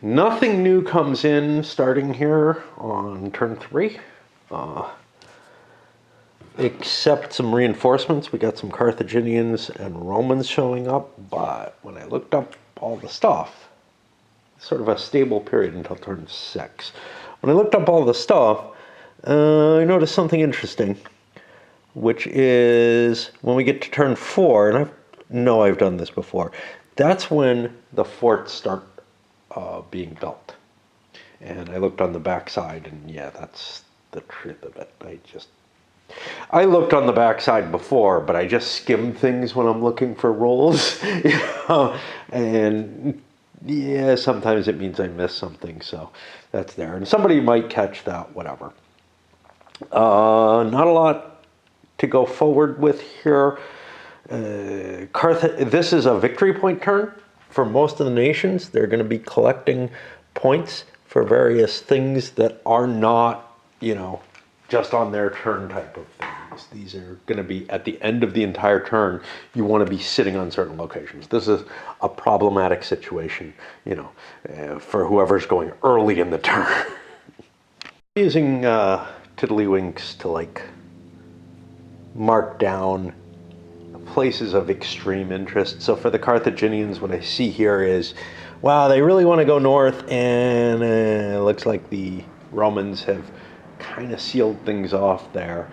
Nothing new comes in starting here on turn 3. Except some reinforcements. We got some Carthaginians and Romans showing up, but when I looked up all the stuff, sort of a stable period until turn 6. When I looked up all the stuff, I noticed something interesting, which is when we get to turn 4, and I know I've done this before, that's when the forts start being built. And I looked on the back side, and yeah, that's the truth of it. I looked on the backside before, but I just skim things when I'm looking for rolls, and yeah, sometimes it means I miss something, so that's there. And somebody might catch that, whatever. Not a lot to go forward with here. This is a victory point turn for most of the nations. They're going to be collecting points for various things that are not, just on their turn type of things. These are going to be at the end of the entire turn. You want to be sitting on certain locations. This is a problematic situation, for whoever's going early in the turn. Using tiddlywinks to mark down places of extreme interest. So for the Carthaginians, what I see here is, wow, they really want to go north, and it looks like the Romans have kind of sealed things off there.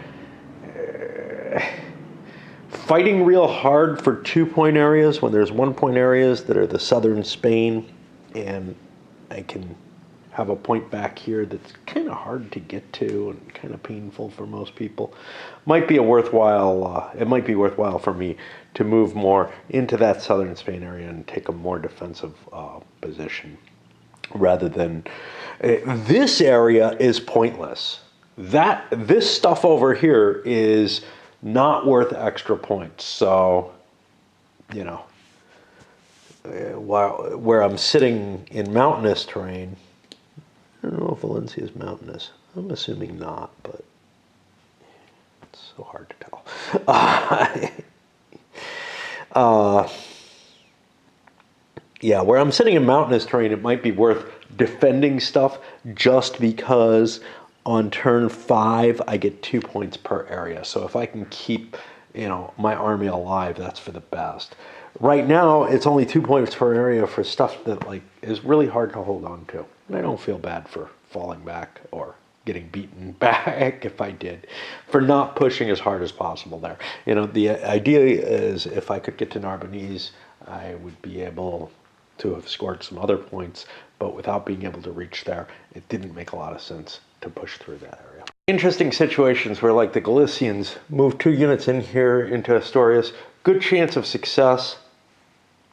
Fighting real hard for 2-point areas when there's 1-point areas that are the southern Spain, and I can have a point back here that's kind of hard to get to and kind of painful for most people. Might be worthwhile for me to move more into that southern Spain area and take a more defensive position rather than this area is pointless. This stuff over here is not worth extra points. So, where I'm sitting in mountainous terrain, I don't know if Valencia is mountainous. I'm assuming not, but it's so hard to tell. Yeah, where I'm sitting in mountainous terrain, it might be worth defending stuff just because on turn 5, I get 2 points per area. So if I can keep, my army alive, that's for the best. Right now, it's only 2 points per area for stuff that is really hard to hold on to. And I don't feel bad for falling back or getting beaten back if I did, for not pushing as hard as possible there. The idea is if I could get to Narbonese, I would be able to have scored some other points, but without being able to reach there, it didn't make a lot of sense to push through that area. Interesting situations where the Galicians move 2 units in here into Asturias, good chance of success.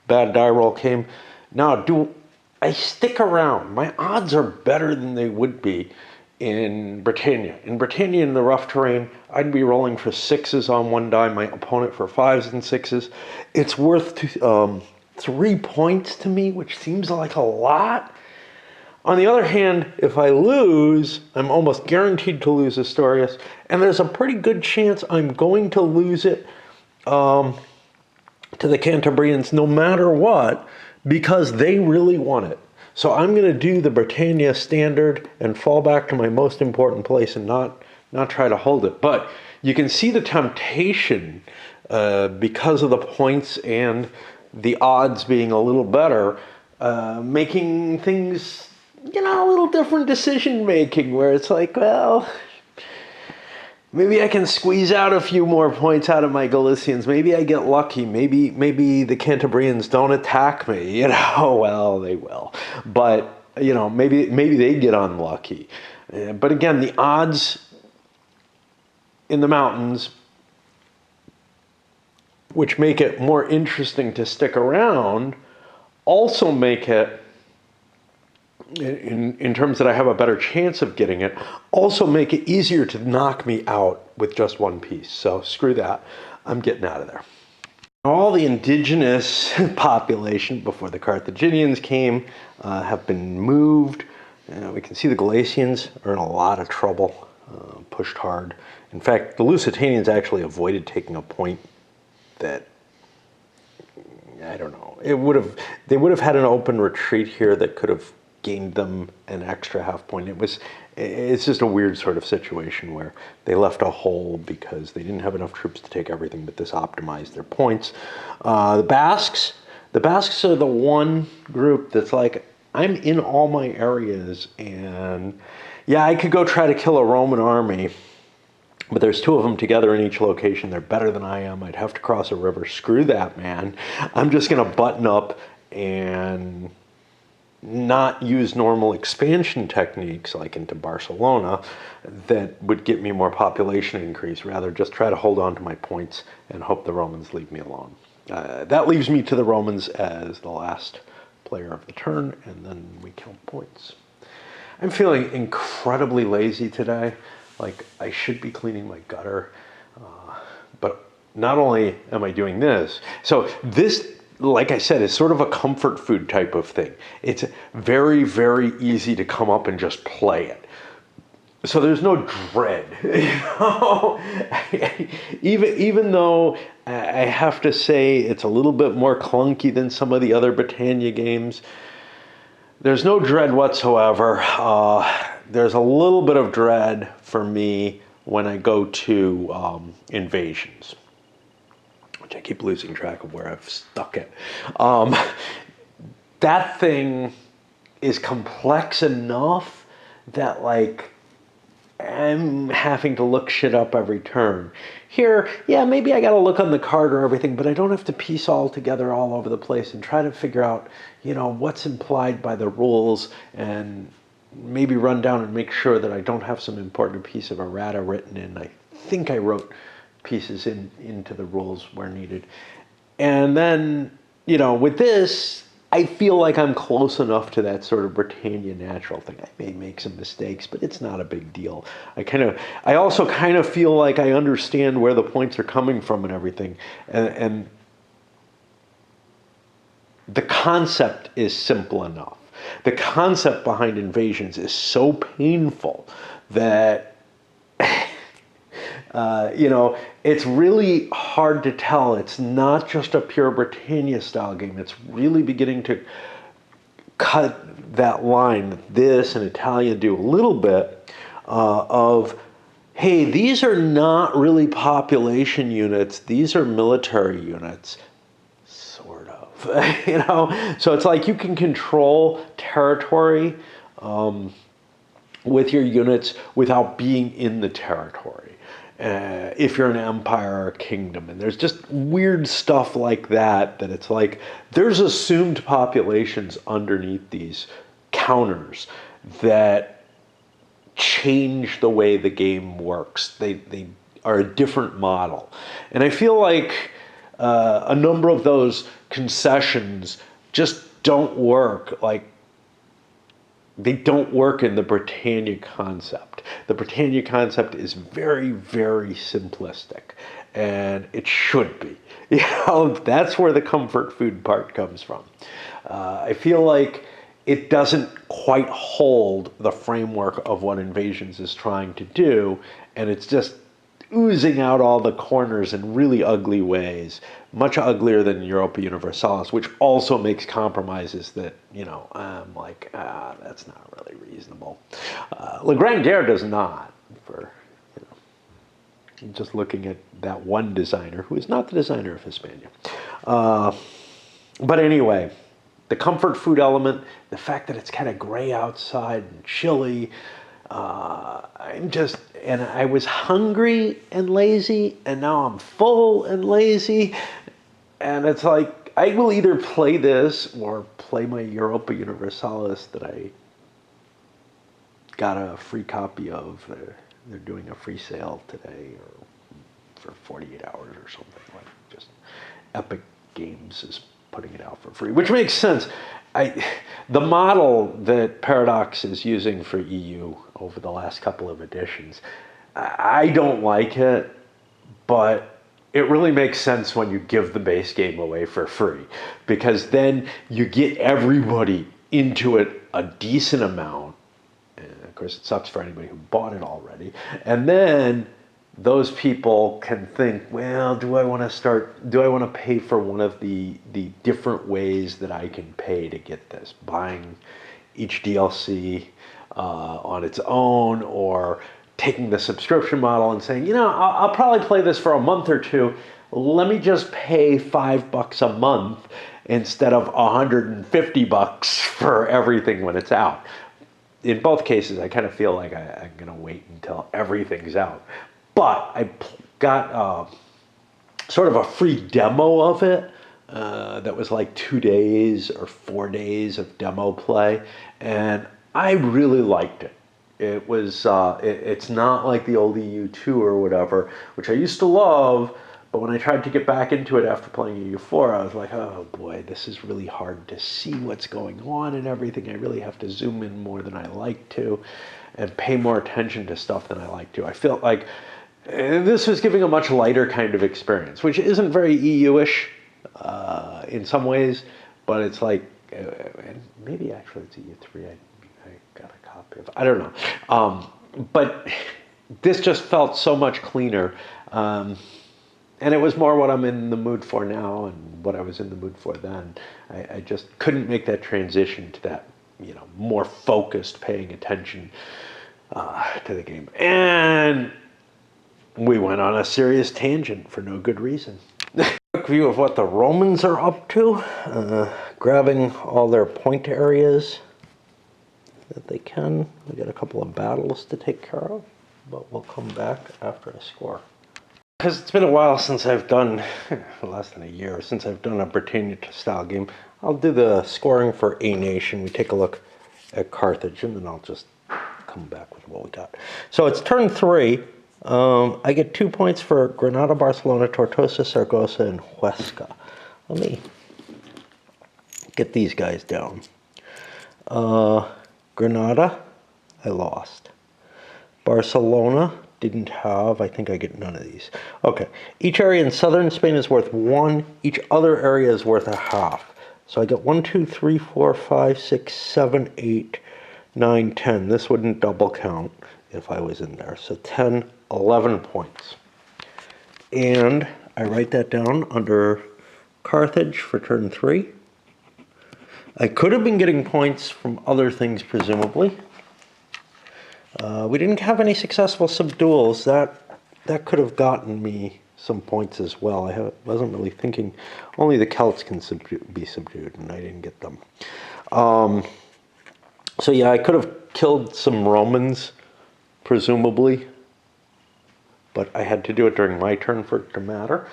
Bad die roll came. Now, do I stick around? My odds are better than they would be in Britannia. In Britannia, in the rough terrain, I'd be rolling for 6s on one die, my opponent for 5s and 6s. It's worth 3 points to me, which seems like a lot. On the other hand, if I lose, I'm almost guaranteed to lose Asturias, and there's a pretty good chance I'm going to lose it to the Cantabrians no matter what, because they really want it. So I'm going to do the Britannia standard and fall back to my most important place and not try to hold it. But you can see the temptation because of the points and the odds being a little better, making things, a little different decision making, where it's well, maybe I can squeeze out a few more points out of my Galicians. Maybe I get lucky. Maybe the Cantabrians don't attack me. Well, they will. But, maybe they get unlucky. But again, the odds in the mountains, which make it more interesting to stick around, also make it, in terms that I have a better chance of getting it, also make it easier to knock me out with just one piece. So screw that. I'm getting out of there. All the indigenous population before the Carthaginians came have been moved. We can see the Galicians are in a lot of trouble, pushed hard. In fact, the Lusitanians actually avoided taking a point that, I don't know, they would have had an open retreat here that could have gained them an extra half point. It's just a weird sort of situation where they left a hole because they didn't have enough troops to take everything, but this optimized their points. The Basques are the one group that's like, I'm in all my areas, and yeah, I could go try to kill a Roman army, but there's two of them together in each location. They're better than I am. I'd have to cross a river. Screw that, man. I'm just going to button up and not use normal expansion techniques like into Barcelona that would get me more population increase. Rather, just try to hold on to my points and hope the Romans leave me alone. That leaves me to the Romans as the last player of the turn, and then we kill points. I'm feeling incredibly lazy today. Like, I should be cleaning my gutter, but not only am I doing this, so this, like I said, is sort of a comfort food type of thing. It's very, very easy to come up and just play it. So there's no dread, even though I have to say it's a little bit more clunky than some of the other Britannia games. There's no dread whatsoever. There's a little bit of dread for me when I go to invasions, which I keep losing track of where I've stuck it. That thing is complex enough that, like, I'm having to look shit up every turn. Here, yeah, maybe I gotta look on the card or everything, but I don't have to piece all together all over the place and try to figure out, what's implied by the rules, and maybe run down and make sure that I don't have some important piece of errata written in. I think I wrote pieces into the rules where needed. And then, with this, I feel like I'm close enough to that sort of Britannia natural thing. I may make some mistakes, but it's not a big deal. I also kind of feel like I understand where the points are coming from and everything. And the concept is simple enough. The concept behind invasions is so painful that it's really hard to tell. It's not just a pure Britannia style game. It's really beginning to cut that line that this and Italia do a little bit of, hey, these are not really population units. These are military units, sort of. So it's like you can control territory with your units without being in the territory. If you're an empire or a kingdom, and there's just weird stuff like that it's like there's assumed populations underneath these counters that change the way the game works. They are a different model, and I feel like a number of those concessions just don't work. Like, they don't work in the Britannia concept. The Britannia concept is very, very simplistic, and it should be. That's where the comfort food part comes from. I feel like it doesn't quite hold the framework of what Invasions is trying to do, and it's just oozing out all the corners in really ugly ways, much uglier than Europa Universalis, which also makes compromises that, I'm like, that's not really reasonable. La Grande Guerre does not, for, just looking at that one designer, who is not the designer of Hispania. But anyway, the comfort food element, the fact that it's kind of gray outside and chilly, I was hungry and lazy, and now I'm full and lazy, and it's like, I will either play this or play my Europa Universalis that I got a free copy of. They're doing a free sale today, or for 48 hours or something. Like, just Epic Games is putting it out for free, which makes sense. The model that Paradox is using for EU over the last couple of editions, I don't like it, but it really makes sense when you give the base game away for free, because then you get everybody into it a decent amount. And of course, it sucks for anybody who bought it already. And then those people can think, well, do I want to pay for one of the different ways that I can pay to get this? Buying each DLC on its own, or taking the subscription model and saying, I'll probably play this for a month or two. Let me just pay $5 a month instead of $150 for everything when it's out. In both cases, I kind of feel like I'm going to wait until everything's out. But I got sort of a free demo of it that was like 2 days or 4 days of demo play, and I really liked it. It was it's not like the old EU2 or whatever, which I used to love, but when I tried to get back into it after playing EU4, I was like, oh boy, this is really hard to see what's going on and everything. I really have to zoom in more than I like to and pay more attention to stuff than I like to. I felt like this was giving a much lighter kind of experience, which isn't very EU-ish in some ways, but it's like, and maybe actually it's EU3. I got a copy of it. I don't know. But this just felt so much cleaner. And it was more what I'm in the mood for now and what I was in the mood for then. I just couldn't make that transition to that, more focused paying attention to the game. And we went on a serious tangent for no good reason. Quick view of what the Romans are up to, grabbing all their point areas that they can. We got a couple of battles to take care of, but we'll come back after I score. Because it's been a while since I've done, less than a year, since I've done a Britannia style game, I'll do the scoring for a nation. We take a look at Carthage, and then I'll just come back with what we got. So it's turn 3. I get 2 points for Granada, Barcelona, Tortosa, Saragossa, and Huesca. Let me get these guys down. Granada, I lost. Barcelona, didn't have. I think I get none of these. Okay. Each area in southern Spain is worth 1. Each other area is worth a half. So I get 1, 2, 3, 4, 5, 6, 7, 8, 9, 10. This wouldn't double count if I was in there. So 10, 11 points. And I write that down under Carthage for turn 3. I could have been getting points from other things, presumably. We didn't have any successful subduals. That could have gotten me some points as well. I wasn't really thinking. Only the Celts can be subdued, and I didn't get them. So yeah, I could have killed some Romans, presumably, but I had to do it during my turn for it to matter,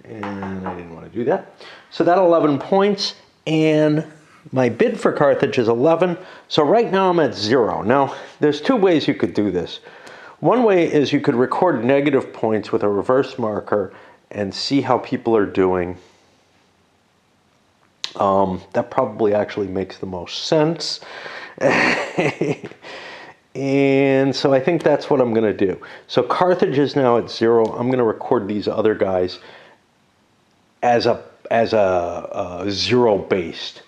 and I didn't want to do that. So that 11 points, and my bid for Carthage is 11, so right now I'm at 0. Now, there's 2 ways you could do this. One way is you could record negative points with a reverse marker and see how people are doing. That probably actually makes the most sense. And so I think that's what I'm going to do. So Carthage is now at 0. I'm going to record these other guys as a 0-based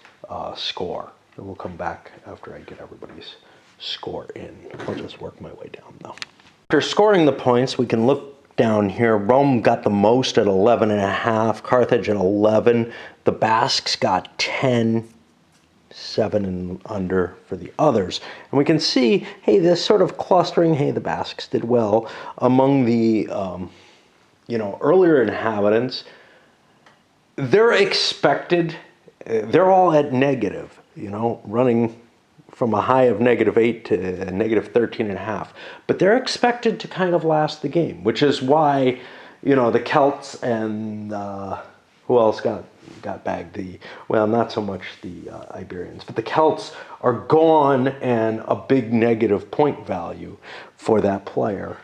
score. And we'll come back after I get everybody's score in. I'll just work my way down though. After scoring the points, we can look down here. Rome got the most at 11.5, Carthage at 11. The Basques got 10, 7 and under for the others. And we can see, hey, this sort of clustering, hey, the Basques did well among the, earlier inhabitants. They're expected, they're all at negative, running from a high of -8 to -13.5. But they're expected to kind of last the game, which is why, the Celts and who else got bagged? Well, not so much the Iberians, but the Celts are gone, and a big negative point value for that player.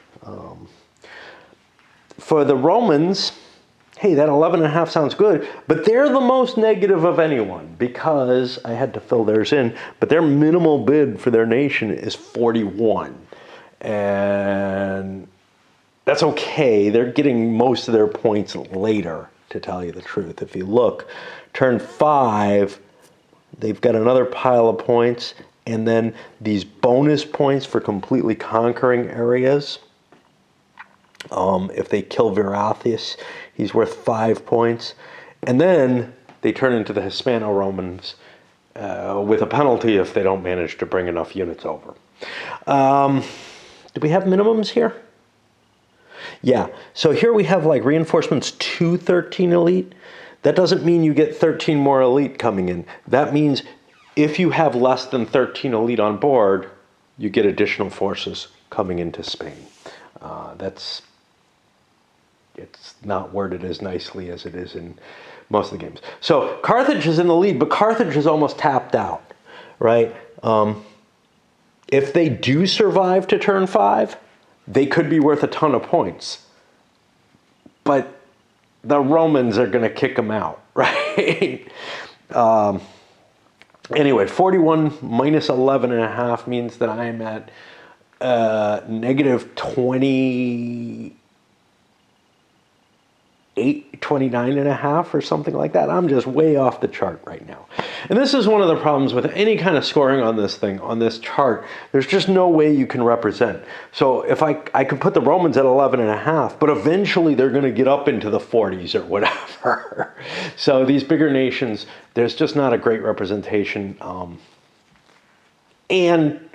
For the Romans, hey, that 11.5 sounds good, but they're the most negative of anyone because I had to fill theirs in, but their minimal bid for their nation is 41. And that's okay. They're getting most of their points later, to tell you the truth. If you look, turn 5, they've got another pile of points, and then these bonus points for completely conquering areas. If they kill Virathus, he's worth 5 points. And then they turn into the Hispano-Romans with a penalty if they don't manage to bring enough units over. Do we have minimums here? Yeah, so here we have like reinforcements to 13 elite. That doesn't mean you get 13 more elite coming in. That means if you have less than 13 elite on board, you get additional forces coming into Spain. It's not worded as nicely as it is in most of the games. So Carthage is in the lead, but Carthage is almost tapped out, right? If they do survive to turn 5, they could be worth a ton of points. But the Romans are going to kick them out, right? Anyway, 41 minus 11.5 means that I'm at negative 29.5 or something like that. I'm just way off the chart right now. And this is one of the problems with any kind of scoring on this thing, on this chart. There's just no way you can represent. So if I could put the Romans at 11.5, but eventually they're going to get up into the 40s or whatever. So these bigger nations, there's just not a great representation. And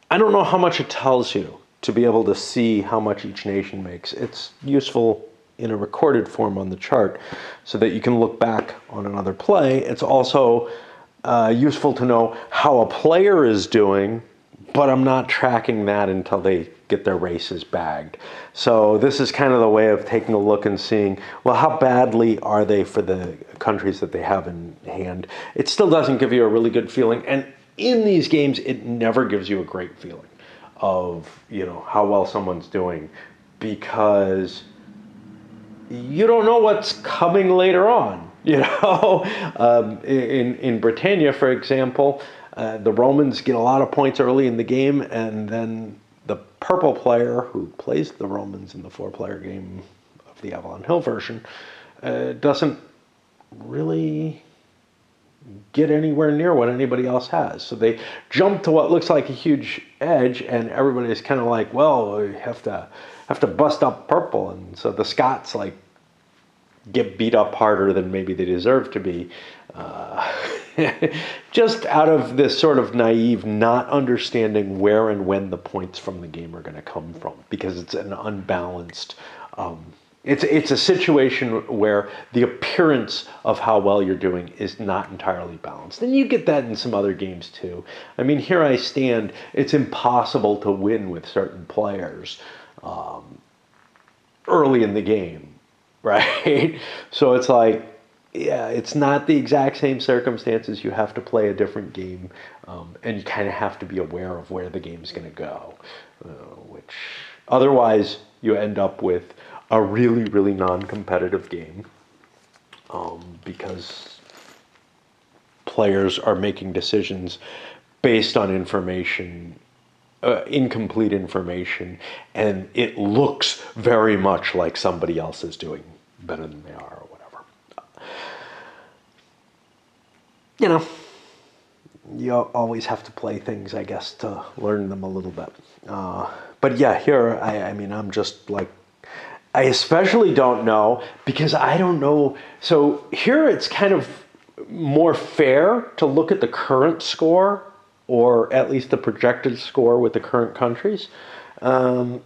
I don't know how much it tells you to be able to see how much each nation makes. It's useful in a recorded form on the chart so that you can look back on another play. It's also useful to know how a player is doing, but I'm not tracking that until they get their races bagged. So this is kind of the way of taking a look and seeing, well, how badly are they for the countries that they have in hand? It still doesn't give you a really good feeling. And in these games, it never gives you a great feeling of, how well someone's doing, because you don't know what's coming later on. In Britannia, for example, the Romans get a lot of points early in the game, and then the purple player who plays the Romans in the 4-player game of the Avalon Hill version doesn't really get anywhere near what anybody else has. So they jump to what looks like a huge edge, and everybody's kind of like, well, we have to bust up purple. And so the Scots get beat up harder than maybe they deserve to be, just out of this sort of naive not understanding where and when the points from the game are going to come from, because it's an unbalanced, it's a situation where the appearance of how well you're doing is not entirely balanced. And you get that in some other games too. I mean, here I stand, it's impossible to win with certain players early in the game, right? So it's like, yeah, it's not the exact same circumstances. You have to play a different game, and you kind of have to be aware of where the game's going to go, which otherwise you end up with a really, really non-competitive game, because players are making decisions based on information, incomplete information, and it looks very much like somebody else is doing better than they are or whatever. You always have to play things, I guess, to learn them a little bit. But yeah, here, I'm just like, I especially don't know, because I don't know. So here it's kind of more fair to look at the current score, or at least the projected score with the current countries. Although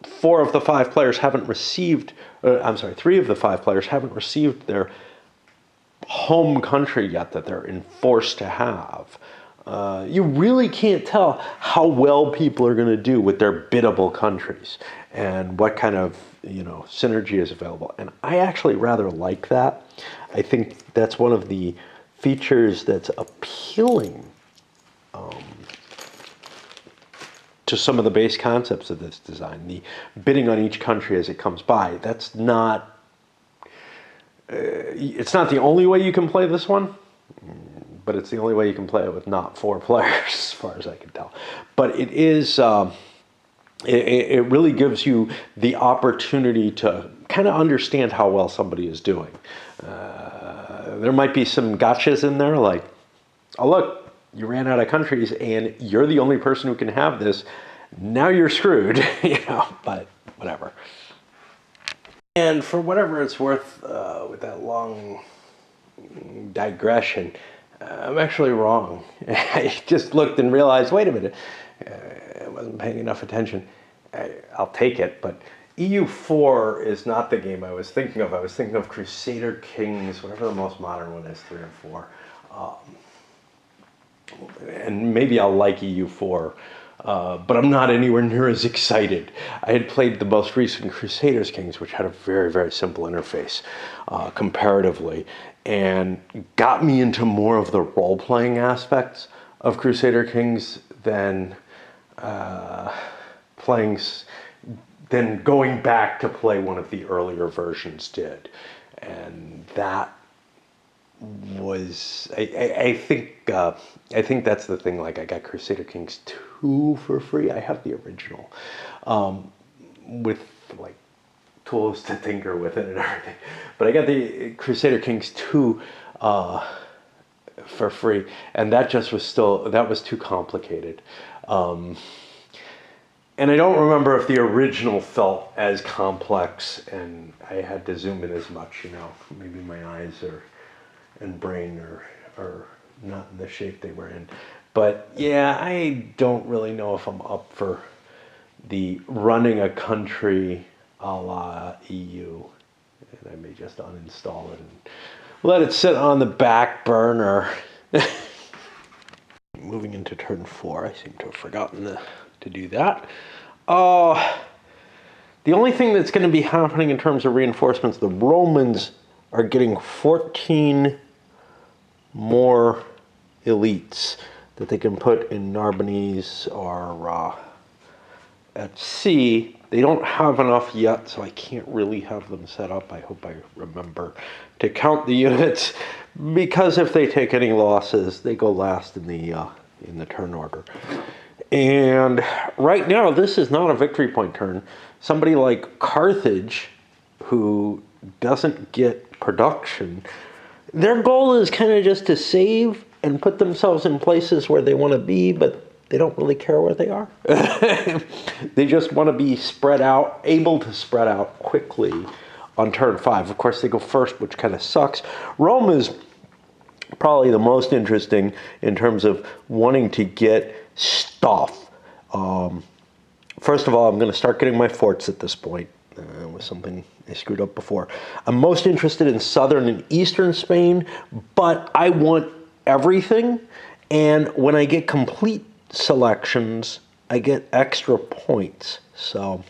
3 of the 5 players haven't received their home country yet that they're enforced to have. You really can't tell how well people are going to do with their biddable countries and what kind of synergy is available. And I actually rather like that. I think that's one of the features that's appealing to some of the base concepts of this design. The bidding on each country as it comes by. That's not. It's not the only way you can play this one, but it's the only way you can play it with not 4 players, as far as I can tell. But it is. It really gives you the opportunity to kind of understand how well somebody is doing. There might be some gotchas in there, like, oh look, you ran out of countries and you're the only person who can have this. Now you're screwed, but whatever. And for whatever it's worth, with that long digression. I'm actually wrong. I just looked and realized, wait a minute, I wasn't paying enough attention. I'll take it, but EU4 is not the game I was thinking of. I was thinking of Crusader Kings, whatever the most modern one is, 3 or 4. And maybe I'll like EU4, but I'm not anywhere near as excited. I had played the most recent Crusader Kings, which had a very, very simple interface comparatively, and got me into more of the role-playing aspects of Crusader Kings than than going back to play one of the earlier versions did. And that was, I think that's the thing. Like, I got Crusader Kings 2 for free. I have the original, with like tools to tinker with it and everything. But I got the Crusader Kings 2 for free, and that was too complicated. And I don't remember if the original felt as complex, and I had to zoom in as much. Maybe my eyes and brain are not in the shape they were in. But yeah, I don't really know if I'm up for the running a country a la EU. And I may just uninstall it and let it sit on the back burner. Moving into turn 4, I seem to have forgotten to do that. The only thing that's going to be happening in terms of reinforcements, the Romans are getting 14 more elites that they can put in Narbonese or at sea. They don't have enough yet, so I can't really have them set up. I hope I remember to count the units, because if they take any losses, they go last in the turn order. And right now, this is not a victory point turn. Somebody like Carthage, who doesn't get production, their goal is kind of just to save and put themselves in places where they want to be, but they don't really care where they are. They just want to be spread out, able to spread out quickly on turn 5. Of course, they go first, which kind of sucks. Rome is probably the most interesting in terms of wanting to get stuff. First of all, I'm going to start getting my forts at this point. Was something I screwed up before. I'm most interested in southern and eastern Spain, but I want everything. And when I get complete selections, I get extra points. So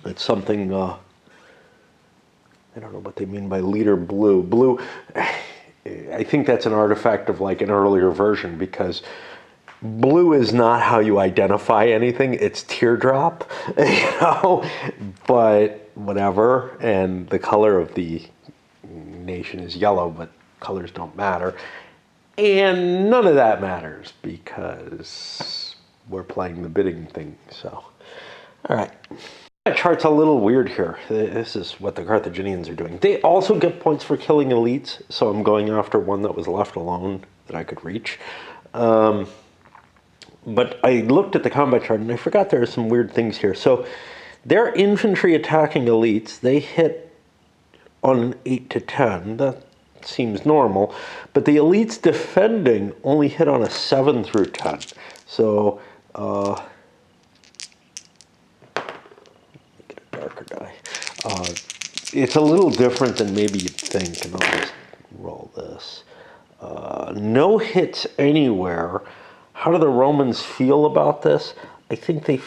it's something, I don't know what they mean by leader blue. Blue, I think that's an artifact of like an earlier version, because blue is not how you identify anything. It's teardrop, but whatever. And the color of the nation is yellow, but colors don't matter. And none of that matters because we're playing the bidding thing. So, all right. That chart's a little weird here. This is what the Carthaginians are doing. They also get points for killing elites, so I'm going after one that was left alone that I could reach. But I looked at the combat chart and I forgot there are some weird things here. So their infantry attacking elites, they hit on an 8 to 10. That seems normal. But the elites defending only hit on a 7 through 10. So, get a darker die. It's a little different than maybe you'd think. And I'll just roll this. No hits anywhere. How do the Romans feel about this? I think they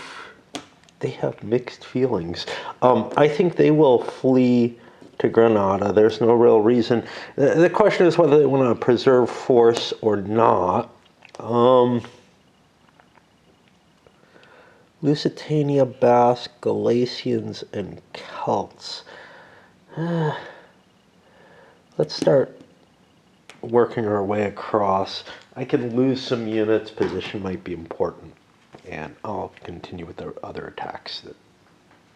have mixed feelings. I think they will flee to Granada. There's no real reason. The question is whether they want to preserve force or not. Lusitania, Basques, Galatians, and Celts. Let's start working our way across. I can lose some units. Position might be important. And I'll continue with the other attacks that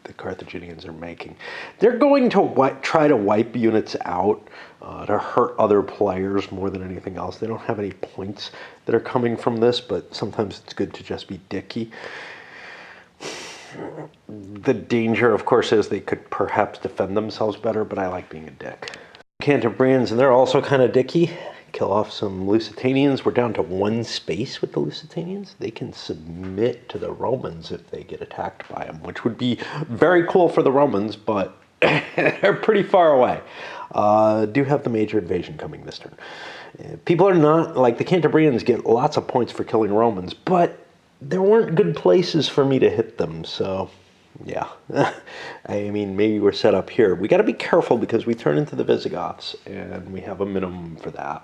the Carthaginians are making. They're going to try to wipe units out to hurt other players more than anything else. They don't have any points that are coming from this, but sometimes it's good to just be dicky. The danger, of course, is they could perhaps defend themselves better, but I like being a dick. Cantabrians, and they're also kind of dicky. Kill off some Lusitanians. We're down to 1 space with the Lusitanians. They can submit to the Romans if they get attacked by them, which would be very cool for the Romans, but they're pretty far away. Do have the major invasion coming this turn. People are not, like the Cantabrians get lots of points for killing Romans, but there weren't good places for me to hit them, so yeah. I mean, maybe we're set up here. We got to be careful because we turn into the Visigoths, and we have a minimum for that.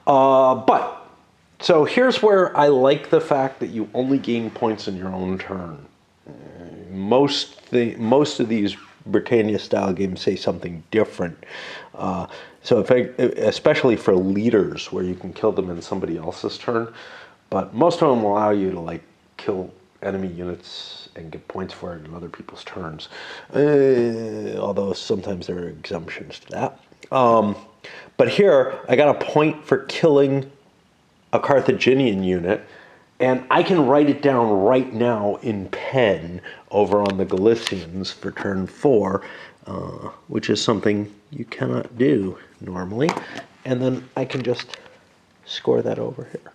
So here's where I like the fact that you only gain points in your own turn. Most of these Britannia-style games say something different. So especially for leaders, where you can kill them in somebody else's turn, but most of them allow you to like kill enemy units and get points for it in other people's turns. Although sometimes there are exemptions to that. But here, I got a point for killing a Carthaginian unit, and I can write it down right now in pen over on the Galicians for turn 4, which is something you cannot do normally. And then I can just score that over here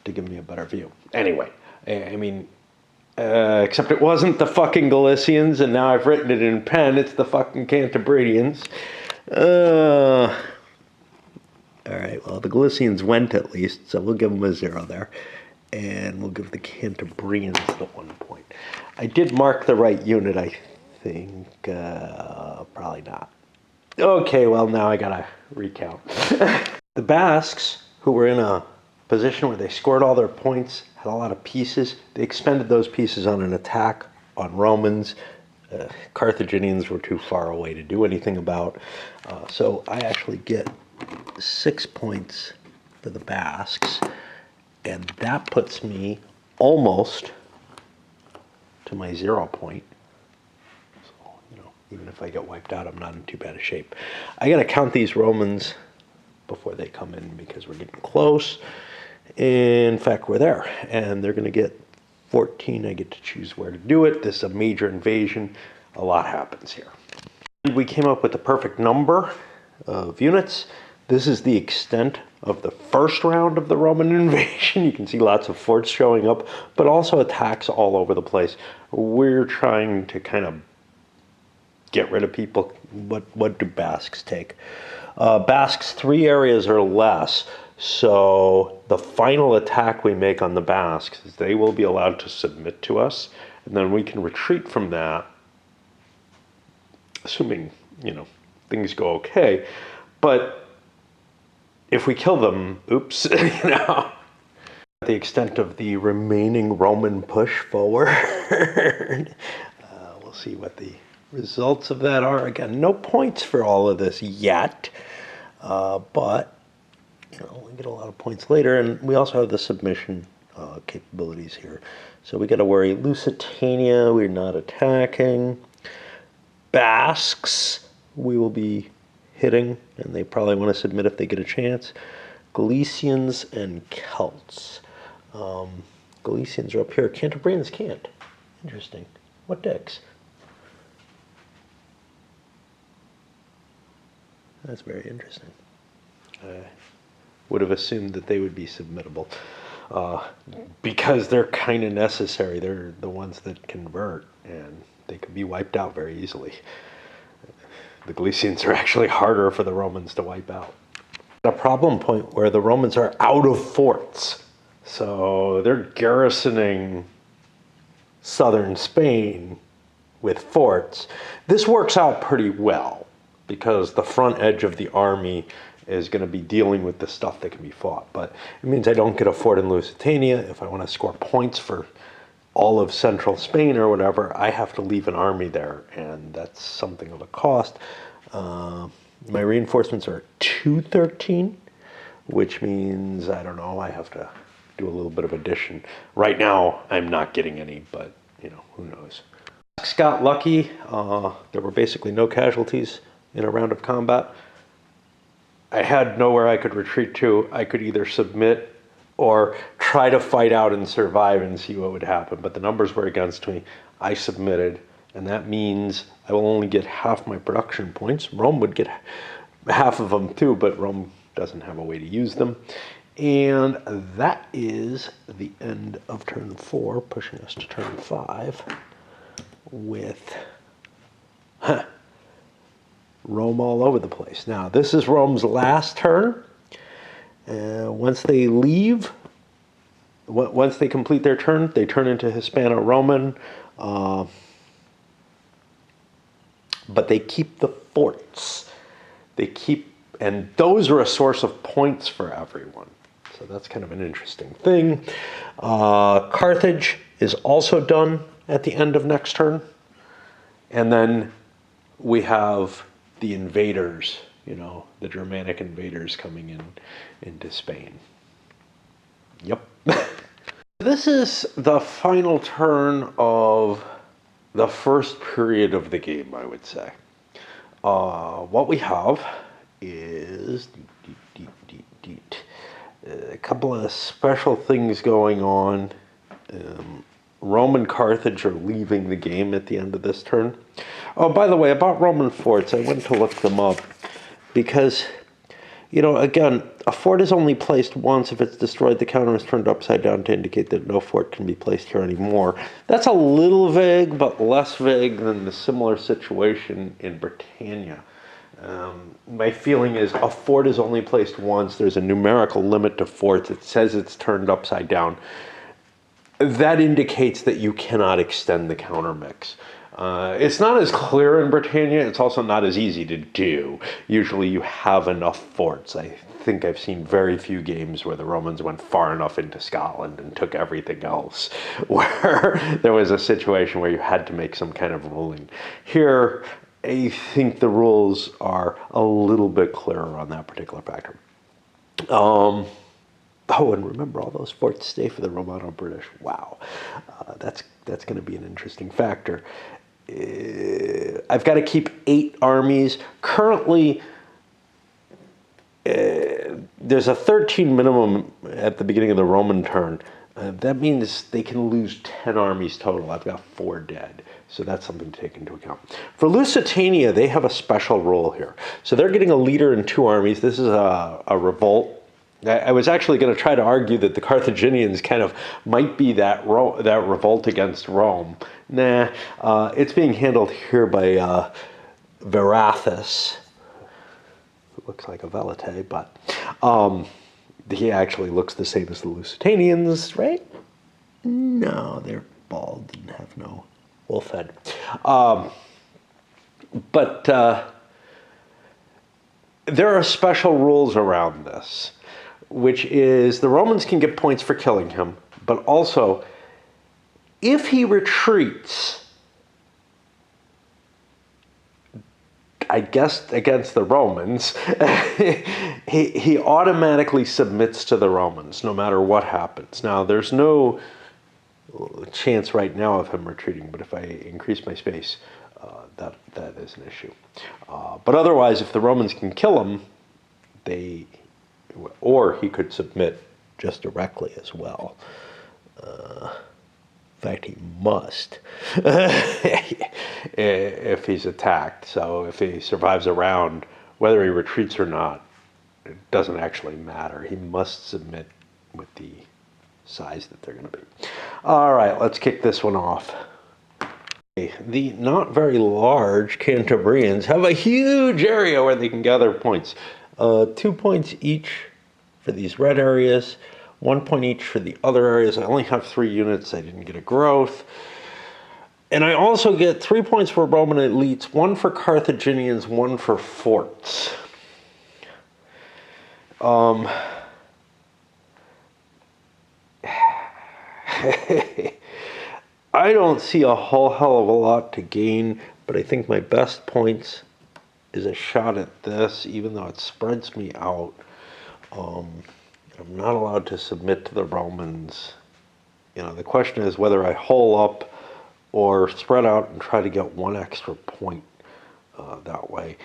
to give me a better view. Anyway, I mean, except it wasn't the fucking Galicians, and now I've written it in pen. It's the fucking Cantabrians. All right, well, the Galicians went at least, so we'll give them a 0 there. And we'll give the Cantabrians the 1 point. I did mark the right unit, I think. Probably not. Okay, well, now I gotta recount. The Basques, who were in a position where they scored all their points, had a lot of pieces, they expended those pieces on an attack on Romans. Carthaginians were too far away to do anything about. So I actually get 6 points for the Basques, and that puts me almost to my 0 point. So, you know, even if I get wiped out, I'm not in too bad a shape. I gotta count these Romans before they come in because we're getting close. In fact, we're there, and they're gonna get 14. I get to choose where to do it. This is a major invasion. A lot happens here. We came up with the perfect number of units. This is the extent of the first round of the Roman invasion. You can see lots of forts showing up, but also attacks all over the place. We're trying to kind of get rid of people. What do Basques take? Basques 3 areas or less. So the final attack we make on the Basques is they will be allowed to submit to us, and then we can retreat from that, assuming, you know, things go okay. But if we kill them, oops, you know. The extent of the remaining Roman push forward. We'll see what the results of that are. Again, no points for all of this yet, but you know, we get a lot of points later, and we also have the submission capabilities here. So we got to worry. Lusitania, we're not attacking. Basques, we will be hitting, and they probably want to submit if they get a chance. Galicians and Celts. Galicians are up here. Cantabrians can't. Interesting. What dicks? That's very interesting. I would have assumed that they would be submittable because they're kind of necessary. They're the ones that convert, and they could be wiped out very easily. The Galicians are actually harder for the Romans to wipe out. A problem point where the Romans are out of forts. So they're garrisoning southern Spain with forts. This works out pretty well because the front edge of the army is going to be dealing with the stuff that can be fought. But it means I don't get a fort in Lusitania. If I want to score points for all of central Spain or whatever, I have to leave an army there, and that's something of a cost. My reinforcements are 213, which means, I don't know, I have to do a little bit of addition. Right now, I'm not getting any, but, you know, who knows. Got lucky. There were basically no casualties in a round of combat. I had nowhere I could retreat to. I could either submit or try to fight out and survive and see what would happen. But the numbers were against me. I submitted. And that means I will only get half my production points. Rome would get half of them too, but Rome doesn't have a way to use them. And that is the end of turn 4, pushing us to turn 5 with Rome all over the place. Now, this is Rome's last turn. Once they leave, once they complete their turn, they turn into Hispano-Roman, but they keep the forts. And those are a source of points for everyone. So that's kind of an interesting thing. Carthage is also done at the end of next turn. And then we have the invaders, the Germanic invaders coming into Spain. Yep. This is the final turn of the first period of the game, I would say. What we have is a couple of special things going on. Rome and Carthage are leaving the game at the end of this turn. Oh, by the way, about Roman forts, I went to look them up because, again, a fort is only placed once. If it's destroyed, the counter is turned upside down to indicate that no fort can be placed here anymore. That's a little vague, but less vague than the similar situation in Britannia. My feeling is a fort is only placed once. There's a numerical limit to forts. It says it's turned upside down. That indicates that you cannot extend the counter mix. It's not as clear in Britannia. It's also not as easy to do. Usually you have enough forts. I think I've seen very few games where the Romans went far enough into Scotland and took everything else, where there was a situation where you had to make some kind of ruling. Here, I think the rules are a little bit clearer on that particular factor. Oh, and remember, all those forts stay for the Romano-British. Wow, that's going to be an interesting factor. I've got to keep 8 armies. Currently, there's a 13 minimum at the beginning of the Roman turn. That means they can lose 10 armies total. I've got 4 dead. So that's something to take into account. For Lusitania, they have a special rule here. So they're getting a leader in 2 armies. This is a revolt. I was actually going to try to argue that the Carthaginians kind of might be that revolt against Rome. Nah, it's being handled here by Verathus, who looks like a Velite, but he actually looks the same as the Lusitanians, right? No, they're bald and have no wolf head. But there are special rules around this, which is the Romans can get points for killing him, but also if he retreats, I guess against the Romans, he automatically submits to the Romans no matter what happens. Now, there's no chance right now of him retreating, but if I increase my space, that is an issue. But otherwise, if the Romans can kill him, or he could submit just directly as well. In fact, he must if he's attacked. So if he survives a round, whether he retreats or not, it doesn't actually matter. He must submit with the size that they're going to be. All right, let's kick this one off. The not very large Cantabrians have a huge area where they can gather points. 2 points each for these red areas, 1 point each for the other areas. I only have 3 units. I didn't get a growth. And I also get 3 points for Roman elites, 1 for Carthaginians, 1 for forts. I don't see a whole hell of a lot to gain, but I think my best points is a shot at this, even though it spreads me out. I'm not allowed to submit to the Romans. The question is whether I hole up or spread out and try to get 1 extra point that way.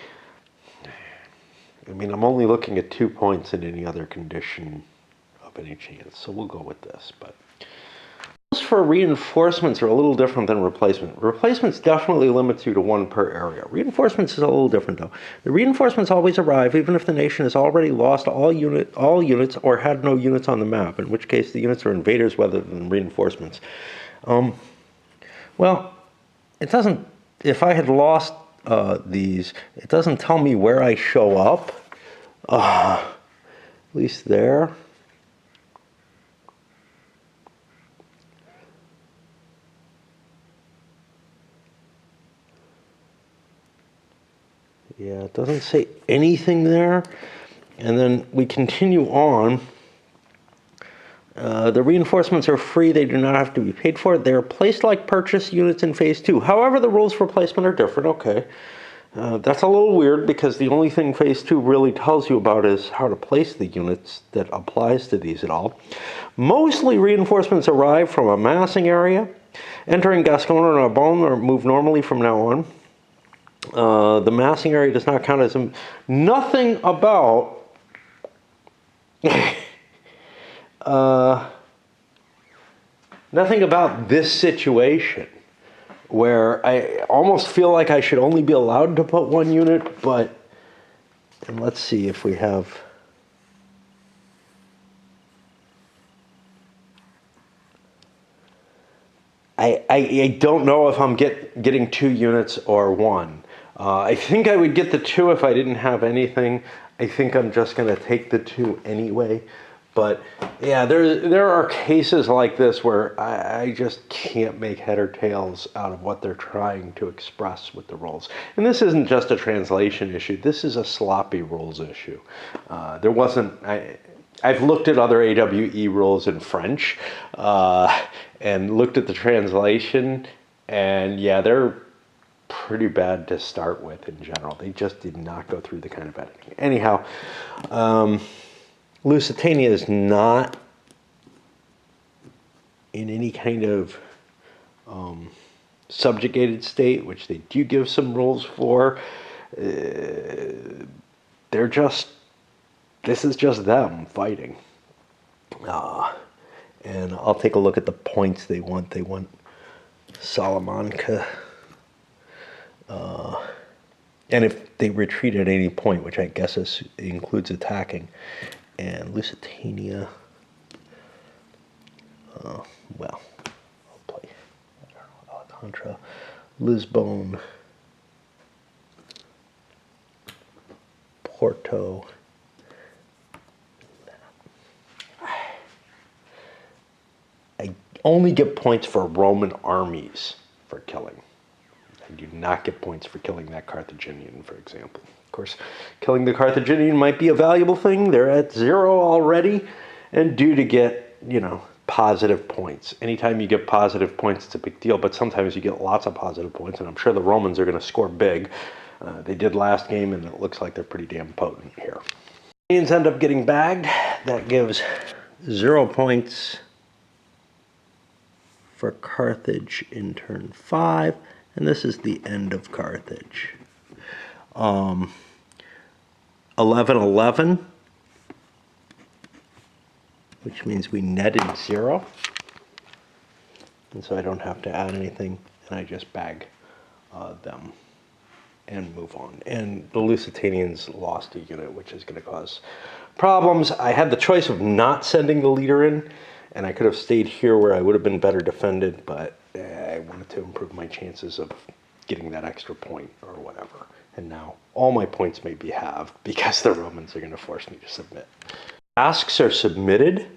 I mean, I'm only looking at 2 points in any other condition of any chance, so we'll go with this. But for reinforcements are a little different than replacement. Replacements definitely limits you to 1 per area. Reinforcements is a little different though. The reinforcements always arrive even if the nation has already lost all units or had no units on the map, in which case the units are invaders rather than reinforcements. Well, it doesn't, if I had lost these, it doesn't tell me where I show up, at least there. Yeah, it doesn't say anything there. And then we continue on. The reinforcements are free. They do not have to be paid for. They are placed like purchase units in Phase 2. However, the rules for placement are different. Okay. That's a little weird because the only thing Phase 2 really tells you about is how to place the units that applies to these at all. Mostly reinforcements arrive from a massing area. Entering Gascogne or Narbonne or move normally from now on. The massing area does not count as nothing about nothing about this situation where I almost feel like I should only be allowed to put 1 unit, but, and let's see if we have, I don't know if I'm getting 2 units or 1. I think I would get the 2 if I didn't have anything. I think I'm just going to take the 2 anyway. But yeah, there are cases like this where I just can't make head or tails out of what they're trying to express with the rules. And this isn't just a translation issue. This is a sloppy rules issue. There wasn't... I've looked at other AWE rules in French and looked at the translation, and yeah, they're pretty bad to start with in general. They just did not go through the kind of editing. Anyhow, Lusitania is not in any kind of subjugated state, which they do give some rules for. They're just, this is just them fighting. And I'll take a look at the points they want. They want Salamanca. And if they retreat at any point, which I guess includes attacking. And Lusitania, well, I'll play, I don't know, Alcantara, Lisbon, Porto. I only get points for Roman armies for killing. I do not get points for killing that Carthaginian, for example. Of course, killing the Carthaginian might be a valuable thing. They're at 0 already and due to get, positive points. Anytime you get positive points, it's a big deal, but sometimes you get lots of positive points, and I'm sure the Romans are going to score big. They did last game, and it looks like they're pretty damn potent here. Indians end up getting bagged. That gives 0 points for Carthage in turn 5, and this is the end of Carthage. 11-11, which means we netted 0, and so I don't have to add anything, and I just bag them and move on. And the Lusitanians lost a unit, which is going to cause problems. I had the choice of not sending the leader in, and I could have stayed here where I would have been better defended, but I wanted to improve my chances of getting that extra point or whatever. And now all my points may be halved because the Romans are going to force me to submit. Basques are submitted.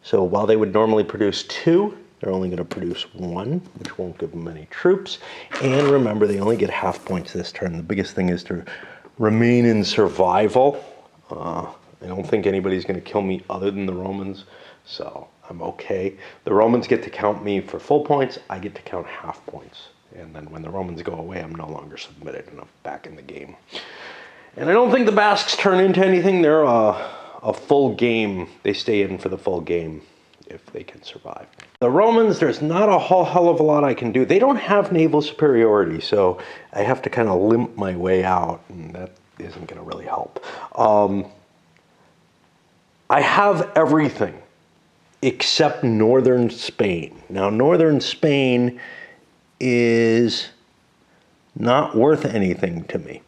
So while they would normally produce 2, they're only going to produce 1, which won't give them any troops. And remember, they only get half points this turn. The biggest thing is to remain in survival. I don't think anybody's going to kill me other than the Romans, so I'm okay. The Romans get to count me for full points. I get to count half points. And then when the Romans go away, I'm no longer submitted and I'm back in the game. And I don't think the Basques turn into anything. They're a full game. They stay in for the full game if they can survive. The Romans, there's not a whole hell of a lot I can do. They don't have naval superiority, so I have to kind of limp my way out, and that isn't going to really help. I have everything except northern Spain. Now, northern Spain is not worth anything to me,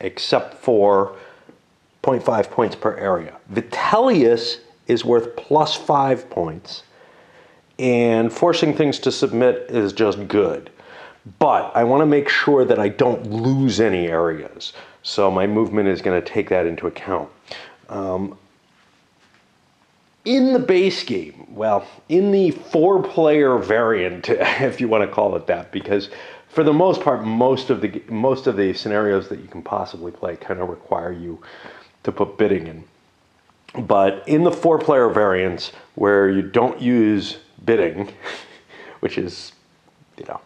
except for 0.5 points per area. Vitellius is worth +5 points, and forcing things to submit is just good. But I want to make sure that I don't lose any areas, so my movement is going to take that into account. In the base game, well, in the 4-player variant, if you want to call it that, because for the most part, most of the scenarios that you can possibly play kind of require you to put bidding in. But in the 4-player variants, where you don't use bidding, which is, you know,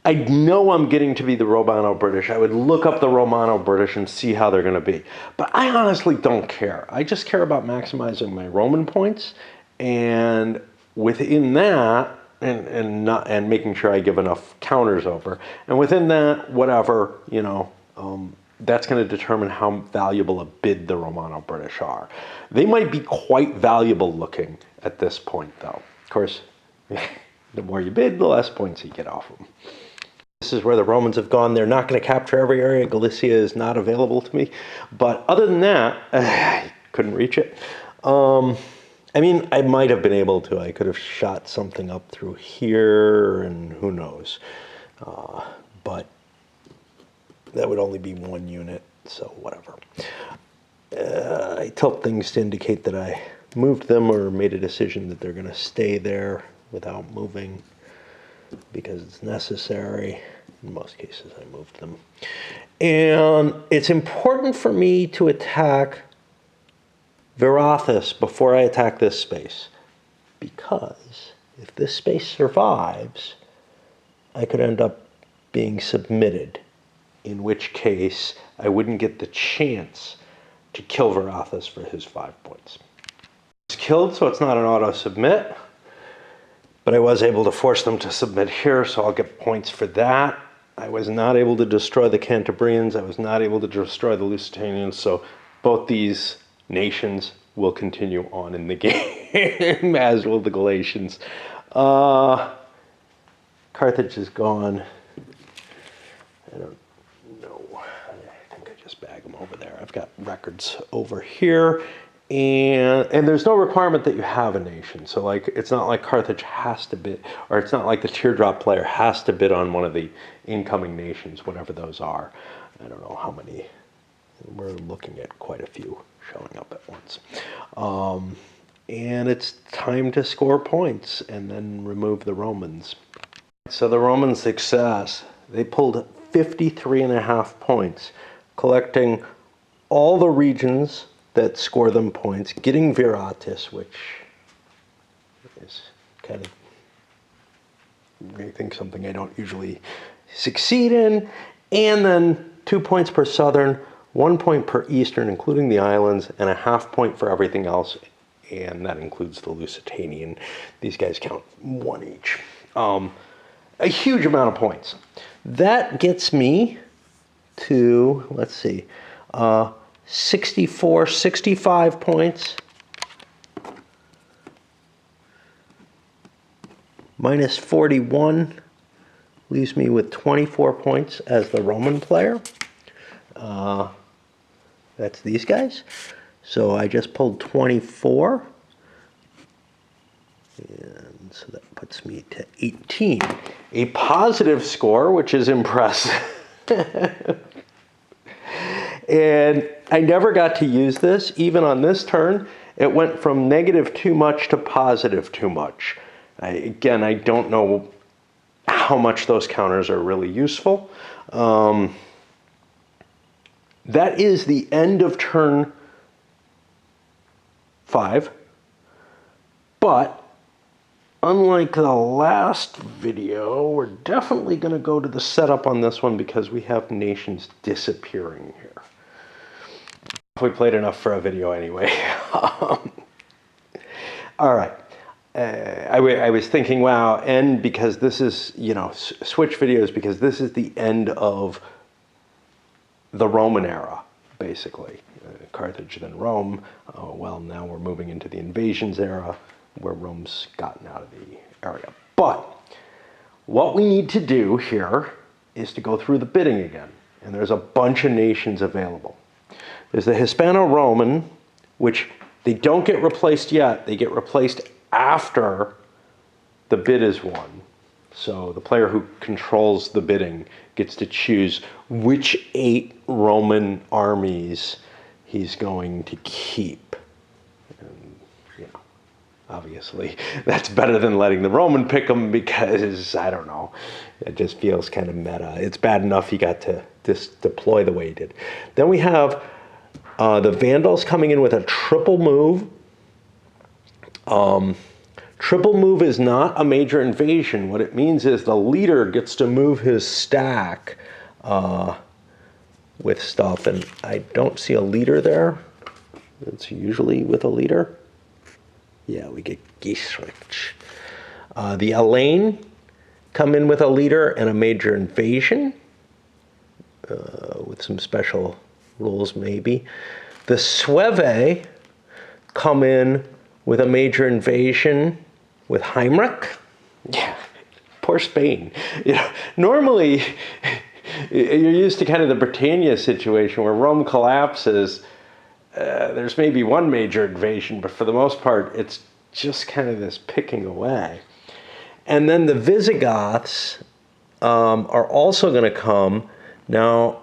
I know I'm getting to be the Romano-British. I would look up the Romano-British and see how they're going to be. But I honestly don't care. I just care about maximizing my Roman points, and within that, and making sure I give enough counters over. And within that, whatever, you know, that's going to determine how valuable a bid the Romano-British are. They might be quite valuable looking at this point, though. Of course, the more you bid, the less points you get off them. This is where the Romans have gone. They're not going to capture every area. Galicia is not available to me. But other than that, I couldn't reach it. I mean, I might have been able to. I could have shot something up through here, and who knows. But that would only be 1 unit, so whatever. I tilt things to indicate that I moved them or made a decision that they're going to stay there without moving because it's necessary. In most cases, I moved them. And it's important for me to attack Visigoths before I attack this space, because if this space survives, I could end up being submitted, in which case I wouldn't get the chance to kill Visigoths for his 5 points. It's killed, so it's not an auto-submit, but I was able to force them to submit here, so I'll get points for that. I was not able to destroy the Cantabrians. I was not able to destroy the Lusitanians, so both these nations will continue on in the game, as will the Galatians. Carthage is gone. I don't know. I think I just bag them over there. I've got records over here. And there's no requirement that you have a nation. So like, it's not like Carthage has to bid, or it's not like the teardrop player has to bid on one of the incoming nations, whatever those are. I don't know how many. We're looking at quite a few showing up at once. And it's time to score points and then remove the Romans. So the Roman success, they pulled 53.5 points, collecting all the regions that score them points, getting Viratis, which is kind of, I think, something I don't usually succeed in, and then 2 points per southern, 1 point per eastern, including the islands, and a half point for everything else, and that includes the Lusitanian. These guys count 1 each. A huge amount of points. That gets me to, let's see, 65 points minus 41 leaves me with 24 points as the Roman player. That's these guys. So I just pulled 24. And so that puts me to 18. A positive score, which is impressive. And I never got to use this. Even on this turn, it went from negative too much to positive too much. Again, I don't know how much those counters are really useful. That is the end of turn 5. But unlike the last video, we're definitely going to go to the setup on this one because we have nations disappearing here. We played enough for a video anyway. All right. I was thinking, wow, end because this is, you know, switch videos because this is the end of the Roman era, basically. Carthage than Rome. Well, now we're moving into the invasions era where Rome's gotten out of the area. But what we need to do here is to go through the bidding again. And there's a bunch of nations available. There's the Hispano-Roman, which they don't get replaced yet. They get replaced after the bid is won. So the player who controls the bidding gets to choose which 8 Roman armies he's going to keep. And, you know, obviously that's better than letting the Roman pick them because, I don't know, it just feels kind of meta. It's bad enough he got to just deploy the way he did. Then we have the Vandals coming in with a triple move. Triple move is not a major invasion. What it means is the leader gets to move his stack with stuff. And I don't see a leader there. It's usually with a leader. Yeah, we get Gisrich. The Alain come in with a leader and a major invasion. With some special rules maybe. The Sueve come in with a major invasion with Heinrich. Yeah, poor Spain. You know, normally you're used to kind of the Britannia situation where Rome collapses. There's maybe one major invasion, but for the most part, it's just kind of this picking away. And then the Visigoths are also going to come. Now,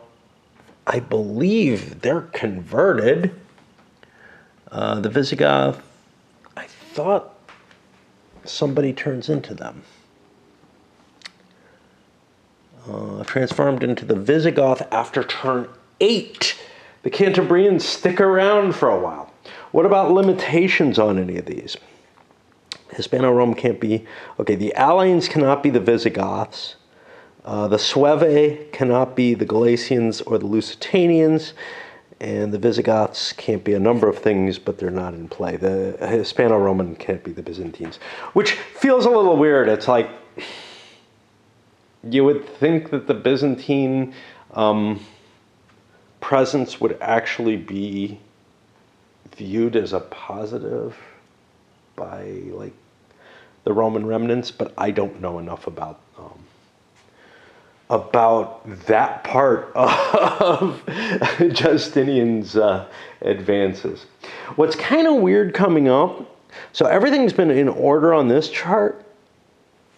I believe they're converted. The Visigoth, I thought somebody turns into them. Transformed into the Visigoth after turn 8. The Cantabrians stick around for a while. What about limitations on any of these? Hispano-Rome can't be. Okay, the Alains cannot be the Visigoths. The Sueve cannot be the Galatians or the Lusitanians. And the Visigoths can't be a number of things, but they're not in play. The Hispano-Roman can't be the Byzantines, which feels a little weird. It's like, you would think that the Byzantine presence would actually be viewed as a positive by like the Roman remnants, but I don't know enough about that part of Justinian's advances. What's kind of weird coming up, so everything's been in order on this chart,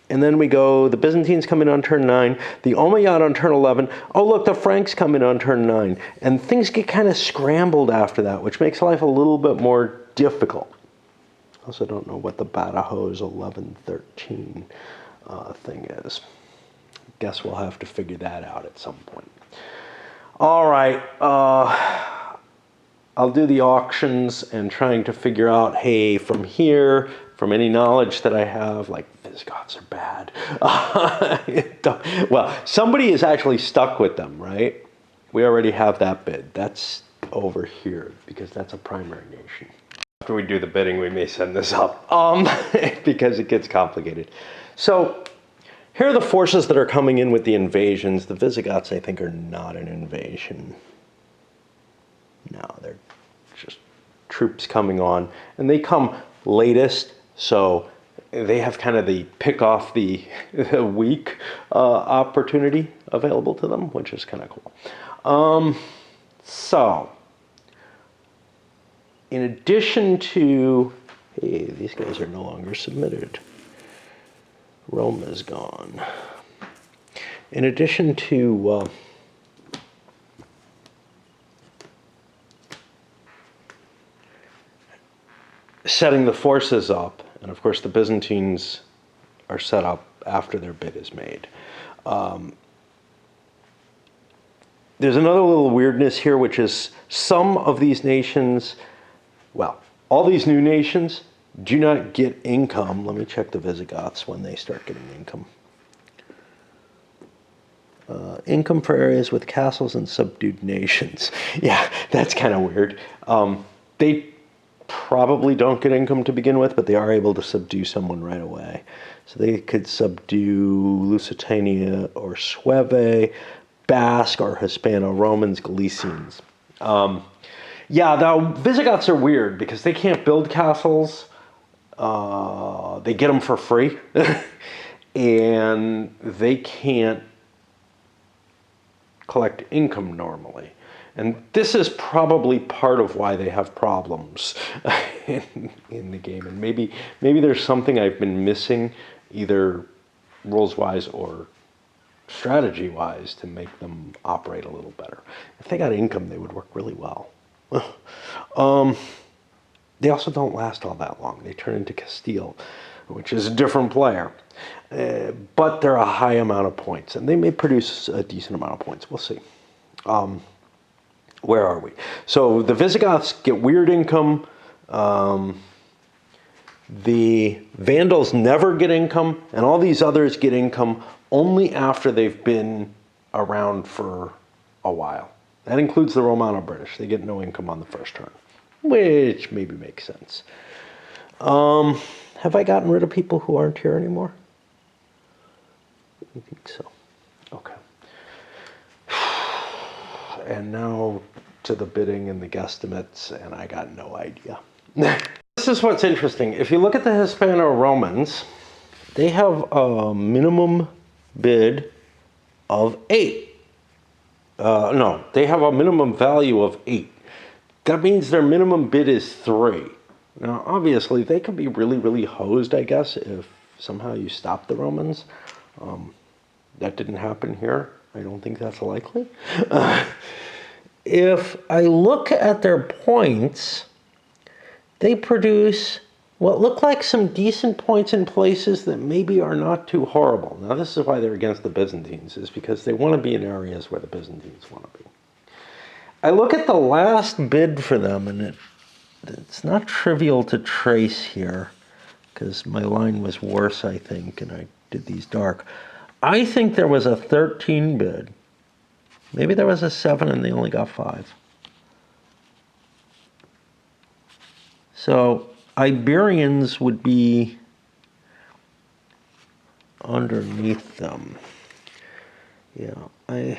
and then we go, the Byzantines come in on turn 9, the Umayyad on turn 11, oh look, the Franks come in on turn 9, and things get kind of scrambled after that, which makes life a little bit more difficult. I also don't know what the Badajoz 1113 thing is. Guess we'll have to figure that out at some point. All right, I'll do the auctions and trying to figure out, hey, from here, from any knowledge that I have, like Visigoths are bad. Well, somebody is actually stuck with them, right? We already have that bid. That's over here because that's a primary nation. After we do the bidding, we may send this up because it gets complicated. So here are the forces that are coming in with the invasions. The Visigoths, I think, are not an invasion. No, they're just troops coming on. And they come latest, so they have kind of the pick off the weak opportunity available to them, which is kind of cool. So, in addition to, hey, these guys are no longer submitted. Rome is gone. In addition to setting the forces up, and of course the Byzantines are set up after their bid is made. There's another little weirdness here, which is some of these nations, well, all these new nations do not get income. Let me check the Visigoths when they start getting income. Income for areas with castles and subdued nations. Yeah, that's kind of weird. They probably don't get income to begin with, but they are able to subdue someone right away. So they could subdue Lusitania or Sueve, Basque or Hispano-Romans, Galicians. Yeah, the Visigoths are weird because they can't build castles. They get them for free. And they can't collect income normally. And this is probably part of why they have problems in the game. And maybe there's something I've been missing, either rules-wise or strategy-wise, to make them operate a little better. If they got income, they would work really well. They also don't last all that long. They turn into Castile, which is a different player. But they're a high amount of points, and they may produce a decent amount of points. We'll see. Where are we? So the Visigoths get weird income. The Vandals never get income, and all these others get income only after they've been around for a while. That includes the Romano-British. They get no income on the first turn, which maybe makes sense. Have I gotten rid of people who aren't here anymore? I think so. Okay. And now to the bidding and the guesstimates, and I got no idea. This is what's interesting. If you look at the Hispano-Romans, they have a minimum bid of 8. No, they have a minimum value of 8. That means their minimum bid is 3. Now, obviously, they could be really, really hosed, I guess, if somehow you stop the Romans. That didn't happen here. I don't think that's likely. If I look at their points, they produce what look like some decent points in places that maybe are not too horrible. Now, this is why they're against the Byzantines, is because they want to be in areas where the Byzantines want to be. I look at the last bid for them, and it's not trivial to trace here, because my line was worse, I think, and I did these dark. I think there was a 13 bid. Maybe there was a 7 and they only got 5. So Iberians would be underneath them. Yeah, the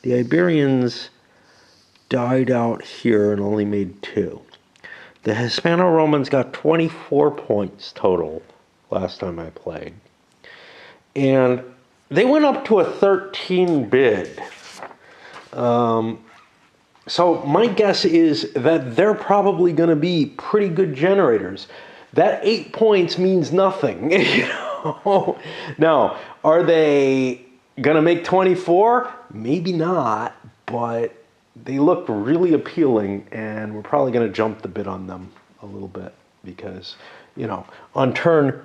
Iberians died out here and only made 2. The Hispano-Romans got 24 points total last time I played. And they went up to a 13 bid. So my guess is that they're probably going to be pretty good generators. That 8 points means nothing. You know? Now, are they going to make 24? Maybe not, but they look really appealing, and we're probably going to jump the bid on them a little bit because, you know, on turn,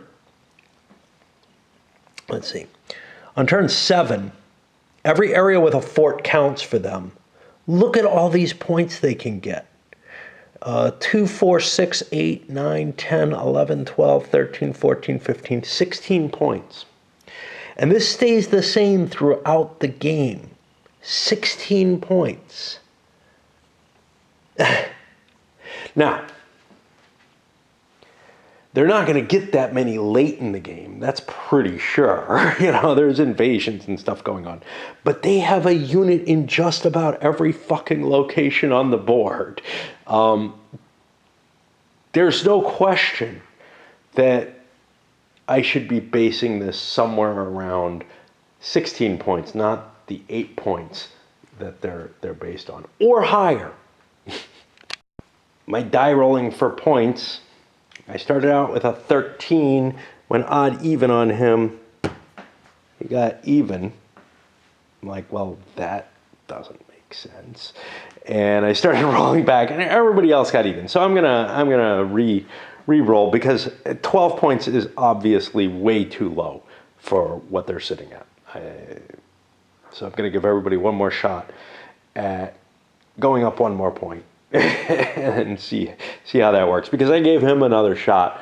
let's see, on turn 7, every area with a fort counts for them. Look at all these points they can get. 2, 4, 6, 8, 9, 10, 11, 12, 13, 14, 15, 16 points. And this stays the same throughout the game. 16 points. Now, they're not going to get that many late in the game. That's pretty sure. You know, there's invasions and stuff going on. But they have a unit in just about every fucking location on the board. There's no question that I should be basing this somewhere around 16 points, not the 8 points that they're based on, or higher. My die rolling for points, I started out with a 13, went odd even on him. He got even. I'm like, well, that doesn't make sense. And I started rolling back, and everybody else got even. So I'm gonna re-roll because 12 points is obviously way too low for what they're sitting at. So I'm gonna give everybody one more shot at going up one more point. And see how that works, because I gave him another shot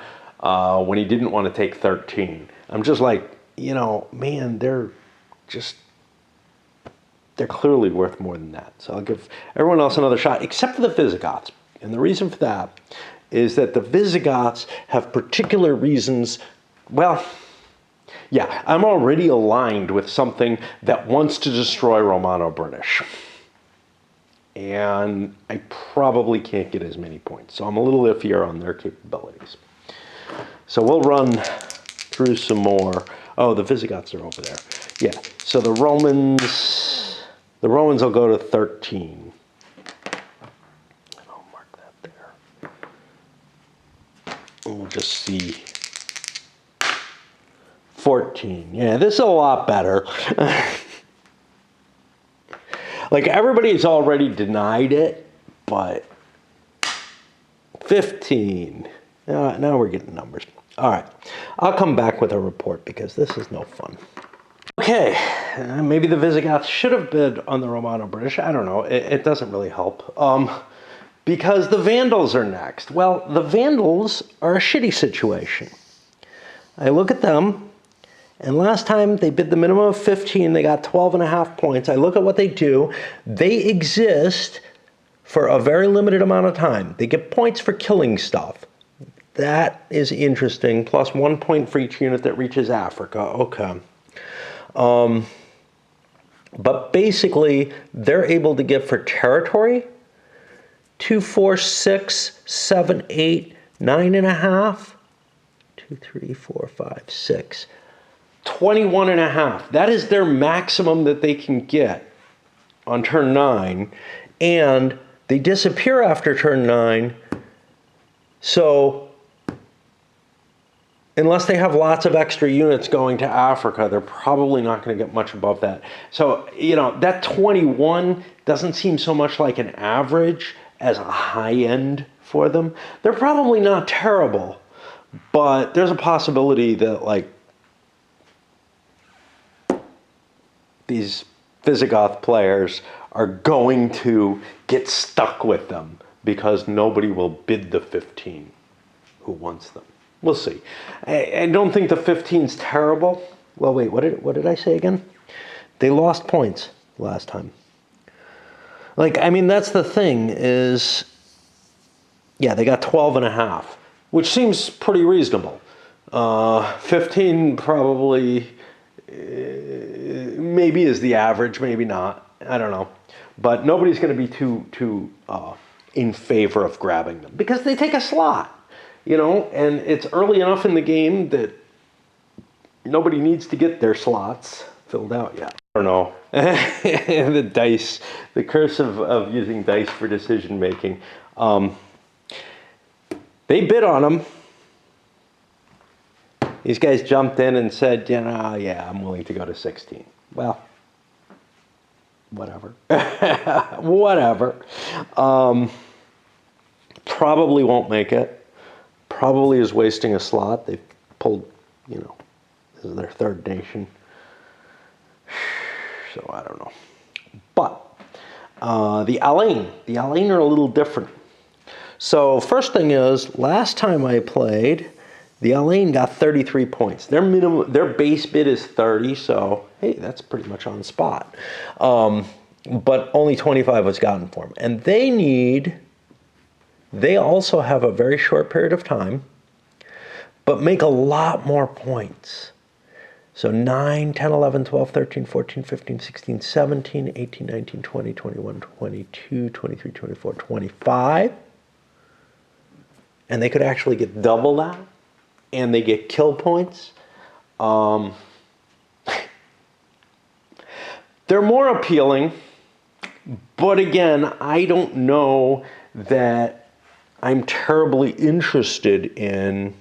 when he didn't want to take 13. I'm just like, you know, man, they're clearly worth more than that. So I'll give everyone else another shot, except for the Visigoths. And the reason for that is that the Visigoths have particular reasons. Well, yeah, I'm already aligned with something that wants to destroy Romano-British. and I probably can't get as many points. So I'm a little iffier on their capabilities. So we'll run through some more. Oh, the Visigoths are over there. Yeah, so the Romans will go to 13. And I'll mark that there. And we'll just see 14. Yeah, this is a lot better. Like, everybody's already denied it, but 15. Now we're getting numbers. All right, I'll come back with a report because this is no fun. Okay, maybe the Visigoths should have bid on the Romano-British. I don't know. It doesn't really help. Because the Vandals are next. Well, the Vandals are a shitty situation. I look at them, and last time they bid the minimum of 15. They got 12.5 points. I look at what they do. They exist for a very limited amount of time. They get points for killing stuff. That is interesting. Plus 1 point for each unit that reaches Africa. Okay. But basically, they're able to get for territory 2, 4, 6, 7, 8, 9.5. 2, 3, 4, 5, 6. 21.5. That is their maximum that they can get on turn 9. And they disappear after turn 9. So unless they have lots of extra units going to Africa, they're probably not going to get much above that. So, you know, that 21 doesn't seem so much like an average as a high end for them. They're probably not terrible, but there's a possibility that, like, these Visigoth players are going to get stuck with them because nobody will bid the 15 who wants them. We'll see. I don't think the 15's terrible. Well, wait, what did I say again? They lost points last time. Like, I mean, that's the thing is, yeah, they got 12.5, which seems pretty reasonable. 15 probably maybe is the average, maybe not. I don't know. But nobody's going to be too in favor of grabbing them because they take a slot. You know, and it's early enough in the game that nobody needs to get their slots filled out yet. I don't know. The dice, the curse of using dice for decision making. They bid on them. These guys jumped in and said, you know, yeah, I'm willing to go to 16. Well, whatever. Whatever. Probably won't make it. Probably is wasting a slot. They've pulled, you know, this is their third nation. So I don't know. But the Alain are a little different. So first thing is, last time I played, the Alain got 33 points. Their base bid is 30, so hey, that's pretty much on spot. But only 25 was gotten for them. And they also have a very short period of time, but make a lot more points. So 9, 10, 11, 12, 13, 14, 15, 16, 17, 18, 19, 20, 21, 22, 23, 24, 25. And they could actually get double that. And they get kill points. They're more appealing. But again, I don't know that I'm terribly interested in,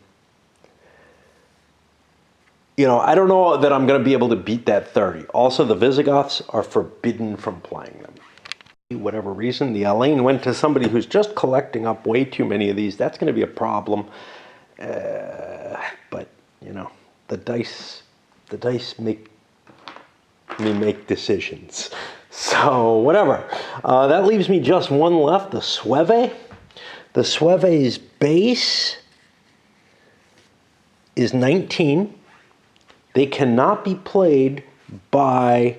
you know, I don't know that I'm going to be able to beat that 30. Also, the Visigoths are forbidden from playing them. For whatever reason, the Alain went to somebody who's just collecting up way too many of these. That's going to be a problem. But, you know, the dice make me make decisions. So, whatever. That leaves me just one left, the Sueve. The Sueve's base is 19. They cannot be played by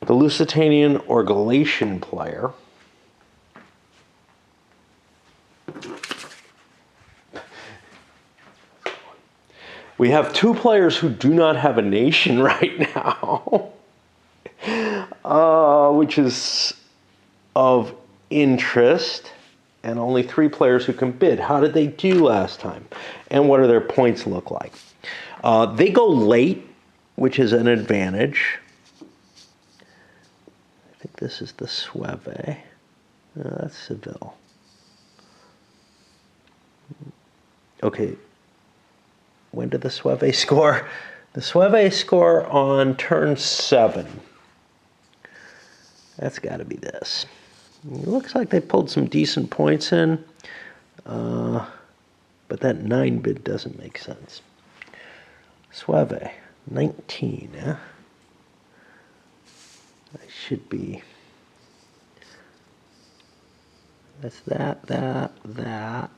the Lusitanian or Galatian player. We have two players who do not have a nation right now, which is of interest and only 3 players who can bid. How did they do last time? And what do their points look like? They go late, which is an advantage. I think this is the Sueve. That's Seville. Okay. When did the Sueve score? The Sueve score on turn 7. That's got to be this. It looks like they pulled some decent points in, but that 9 bid doesn't make sense. Sueve, 19, eh? I should be. That's that.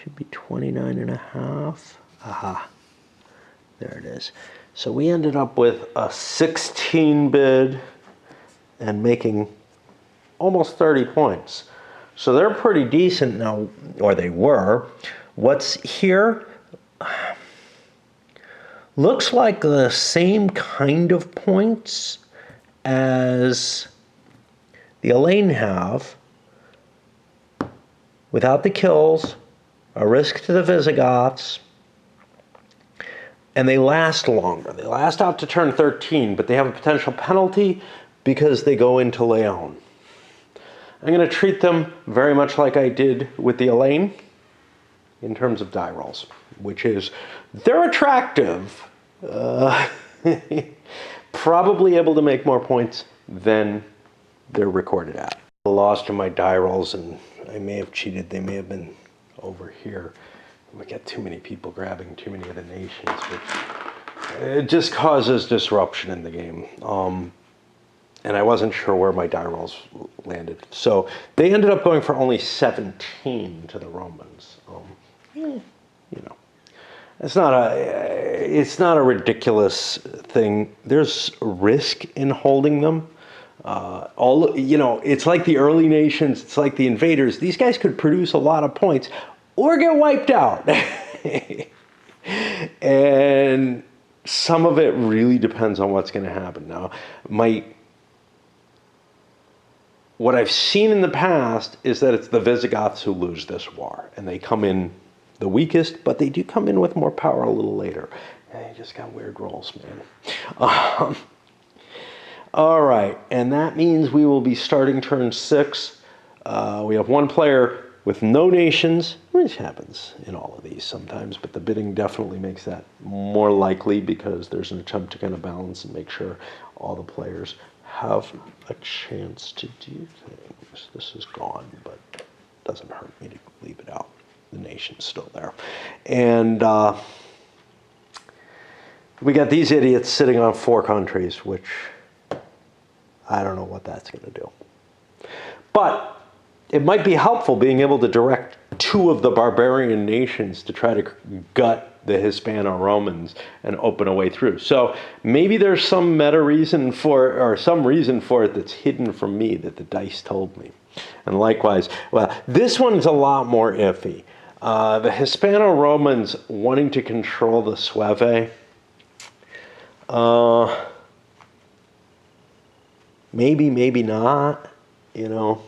Should be 29 and a half. Aha. There it is. So we ended up with a 16 bid and making almost 30 points. So they're pretty decent now, or they were. What's here looks like the same kind of points as the Elaine have, without the kills, a risk to the Visigoths, and they last longer. They last out to turn 13, but they have a potential penalty because they go into Leon. I'm going to treat them very much like I did with the Elaine in terms of die rolls, which is they're attractive, probably able to make more points than they're recorded at. I lost in my die rolls, and I may have cheated. They may have been over here. We got too many people grabbing too many of the nations, which it just causes disruption in the game. And I wasn't sure where my die rolls landed. So they ended up going for only 17 to the Romans. You know, it's not a ridiculous thing. There's risk in holding them. It's like the early nations. It's like the invaders. These guys could produce a lot of points or get wiped out. And some of it really depends on what's going to happen. Now, what I've seen in the past is that it's the Visigoths who lose this war, and they come in the weakest, but they do come in with more power a little later. They just got weird rolls, man. All right, and that means we will be starting turn 6. We have 1 player with no nations, which happens in all of these sometimes, but the bidding definitely makes that more likely because there's an attempt to kind of balance and make sure all the players have a chance to do things. This is gone, but it doesn't hurt me to leave it out. The nation's still there. And we got these idiots sitting on 4 countries, which I don't know what that's going to do. But it might be helpful being able to direct 2 of the barbarian nations to try to gut the Hispano-Romans and open a way through. So maybe there's some meta reason for, or some reason for it that's hidden from me that the dice told me. And likewise, well, this one's a lot more iffy. The Hispano-Romans wanting to control the Sueve. Maybe not, you know.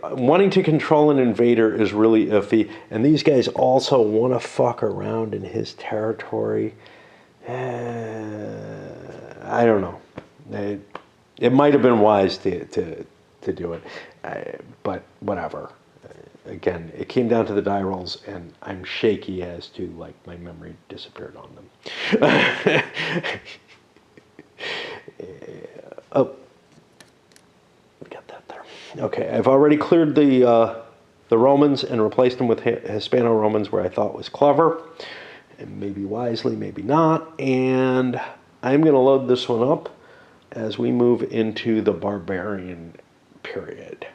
Wanting to control an invader is really iffy, and these guys also want to fuck around in his territory. I don't know. It might have been wise to do it, but whatever. Again, it came down to the die rolls, and I'm shaky as to, like, my memory disappeared on them. Oh. Got that there. Okay, I've already cleared the Romans and replaced them with Hispano-Romans where I thought was clever, and maybe wisely, maybe not. And I'm going to load this one up as we move into the barbarian period.